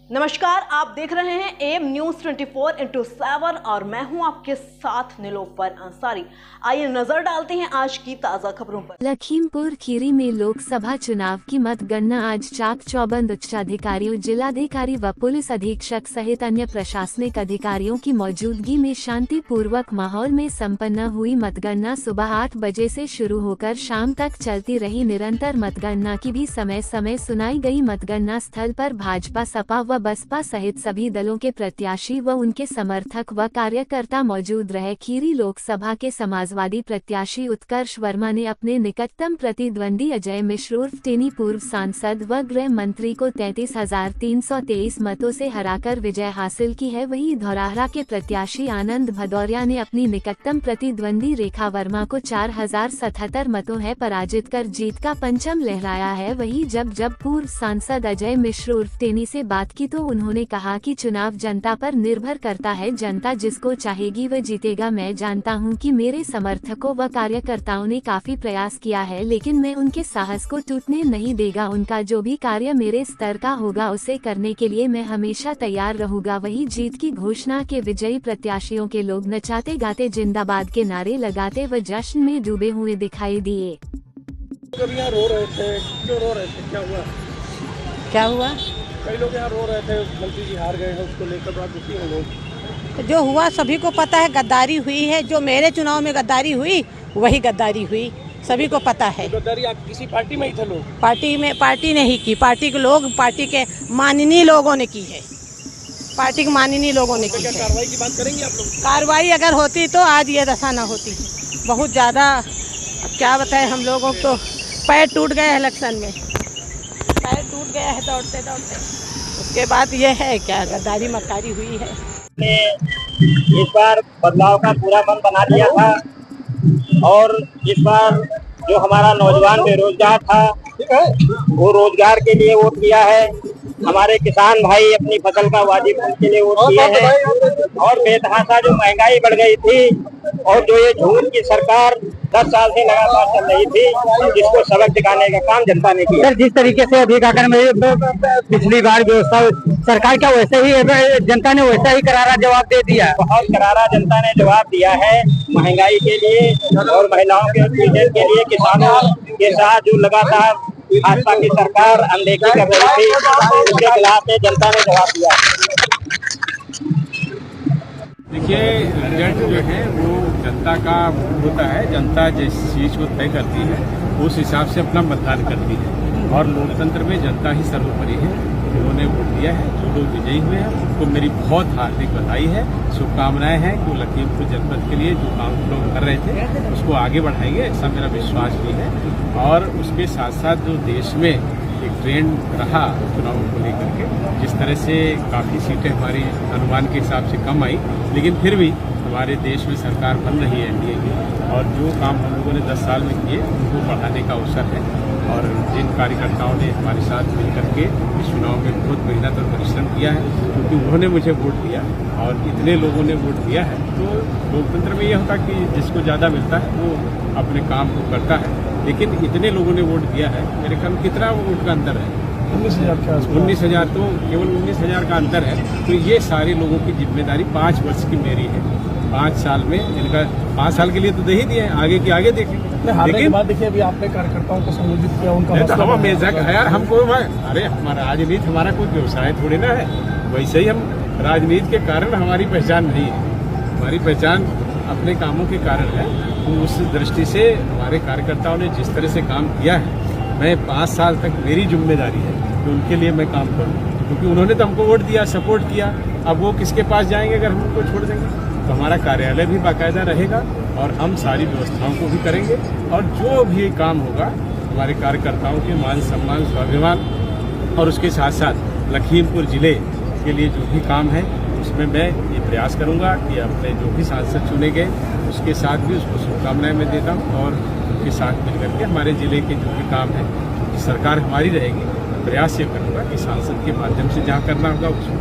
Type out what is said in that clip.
नमस्कार, आप देख रहे हैं एम न्यूज 24/7 और मैं हूं आपके साथ निलोफर अंसारी। आइए नजर डालते हैं आज की ताजा खबरों पर। लखीमपुर खीरी में लोकसभा चुनाव की मतगणना आज चाक चौबंद उच्चाधिकारियों, जिलाधिकारी व पुलिस अधीक्षक सहित अन्य प्रशासनिक अधिकारियों की मौजूदगी में शांतिपूर्वक माहौल में संपन्न हुई। मतगणना सुबह 8 बजे से शुरू होकर शाम तक चलती रही। निरंतर मतगणना की भी समय समय सुनाई गई। मतगणना स्थल पर भाजपा, सपा व बसपा सहित सभी दलों के प्रत्याशी व उनके समर्थक व कार्यकर्ता मौजूद रहे। खीरी लोकसभा के समाजवादी प्रत्याशी उत्कर्ष वर्मा ने अपने निकटतम प्रतिद्वंदी अजय मिश्र उर्फ टेनी, पूर्व सांसद व गृह मंत्री को 33,323 मतों से हराकर विजय हासिल की है। वहीं धौराहरा के प्रत्याशी आनंद भदौरिया ने अपनी निकटतम प्रतिद्वंदी रेखा वर्मा को 4,077 मतों है पराजित कर जीत का परचम लहराया है। वहीं जब पूर्व सांसद अजय मिश्र उर्फ टेनी से बात की तो उन्होंने कहा कि चुनाव जनता पर निर्भर करता है, जनता जिसको चाहेगी वह जीतेगा। मैं जानता हूं कि मेरे समर्थकों व कार्यकर्ताओं ने काफी प्रयास किया है, लेकिन मैं उनके साहस को टूटने नहीं देगा। उनका जो भी कार्य मेरे स्तर का होगा उसे करने के लिए मैं हमेशा तैयार रहूंगा। वहीं जीत की घोषणा के विजयी प्रत्याशियों के लोग नचाते गाते जिंदाबाद के नारे लगाते व जश्न में डूबे हुए दिखाई दिए। यहाँ रो रहे थे, क्यों रो रहे थे, क्या हुआ? कई लोग यहाँ रो रहे थे, मंत्री जी हार गए हैं, उसको लेकर बड़ा दुखी हैं लोग। जो हुआ सभी को पता है, गद्दारी हुई है। जो मेरे चुनाव में गद्दारी हुई वही गद्दारी हुई, सभी को पता है। तो गद्दारी आप किसी पार्टी में ही थे लोग? पार्टी ने ही की, पार्टी के लोग, पार्टी के माननीय लोगों ने की है, पार्टी के माननीय लोगों ने की है। कार्रवाई की बात करेंगे आप लोग? कार्रवाई अगर होती तो आज ये दशा न होती। बहुत ज़्यादा, अब क्या बताएं, हम लोगों को तो पैर टूट गए इलेक्शन में, पैर टूट गया है दौड़ते दौड़ते। उसके बाद ये है क्या, गद्दारी मक्कारी हुई है। इस बार बदलाव का पूरा मन बना लिया था और इस बार जो हमारा नौजवान बेरोजगार था वो रोजगार के लिए वोट दिया है। हमारे किसान भाई अपनी फसल का वाजिब मूल्य के लिए वोट दिए हैं। और बेतहाशा जो महंगाई बढ़ गई थी और जो ये झूठ की सरकार 10 साल से लगातार चल रही थी, जिसको सबक सिखाने का काम जनता ने किया। जिस तरीके से अधिकार में पिछली बार व्यवस्था सरकार क्या वैसे ही जनता ने वैसा ही करारा जवाब दे दिया। बहुत करारा जनता ने जवाब दिया है महंगाई के लिए और महिलाओं के उत्पीड़न के लिए। किसानों के साथ जो लगातार भाजपा की सरकार अनदेखी कर रही थी, उसके खिलाफ में जनता ने जवाब दिया। देखिए, रिजल्ट जो है वो जनता का होता है। जनता जिस चीज़ को तय करती है उस हिसाब से अपना मतदान करती है और लोकतंत्र में जनता ही सर्वोपरि है। उन्होंने वोट दिया है, जो लोग विजयी हुए हैं उनको मेरी बहुत हार्दिक बधाई है, शुभकामनाएं हैं कि लखीमपुर जनपद के लिए जो काम लोग कर रहे थे उसको आगे बढ़ाएंगे, ऐसा मेरा विश्वास भी है। और उसके साथ साथ जो देश में एक ट्रेंड रहा चुनावों को लेकर के, जिस तरह से काफ़ी सीटें हमारी अनुमान के हिसाब से कम आई, लेकिन फिर भी हमारे देश में सरकार बन रही है एनडीए की, और जो काम हम लोगों ने 10 साल में किए उनको बढ़ाने का अवसर है। और जिन कार्यकर्ताओं ने हमारे साथ मिलकर के इस चुनाव में बहुत मेहनत और परिश्रम किया है, क्योंकि उन्होंने मुझे वोट दिया और इतने लोगों ने वोट दिया है, तो लोकतंत्र में ये होता है कि जिसको ज़्यादा मिलता है वो अपने काम को करता है। लेकिन इतने लोगों ने वोट दिया है, मेरे ख्याल कितना वोट का अंतर है? 19,000। तो केवल 19,000 का अंतर है। तो ये सारे लोगों की जिम्मेदारी 5 वर्ष की मेरी है। 5 साल में इनका 5 साल के लिए तो दे ही दिए, आगे की आगे देखें। लेकिन देखिए, अभी आपने कार्यकर्ताओं को संबोधित किया, उनका यार हमको अरे हमारा राजनीति हमारा कोई व्यवसाय थोड़ी ना है। वैसे ही हम राजनीति के कारण हमारी पहचान नहीं है, हमारी पहचान अपने कामों के कारण है। तो उस दृष्टि से हमारे कार्यकर्ताओं ने जिस तरह से काम किया है, मैं 5 साल तक मेरी जिम्मेदारी है कि उनके लिए मैं काम करूं, क्योंकि उन्होंने तो हमको वोट दिया, सपोर्ट किया। अब वो किसके पास जाएंगे अगर हम उनको छोड़ देंगे? तो हमारा कार्यालय भी बाकायदा रहेगा और हम सारी व्यवस्थाओं को भी करेंगे। और जो भी काम होगा हमारे कार्यकर्ताओं के मान सम्मान स्वाभिमान और उसके साथ साथ लखीमपुर जिले के लिए जो भी काम है उसमें मैं ये प्रयास करूंगा कि अपने जो भी सांसद चुने गए उसके साथ भी उसको शुभकामनाएं मैं देता हूँ और उनके साथ मिलकर के हमारे जिले के जो भी काम है, क्योंकि सरकार हमारी रहेगी, प्रयास ये करूँगा कि सांसद के माध्यम से जहाँ करना होगा उसको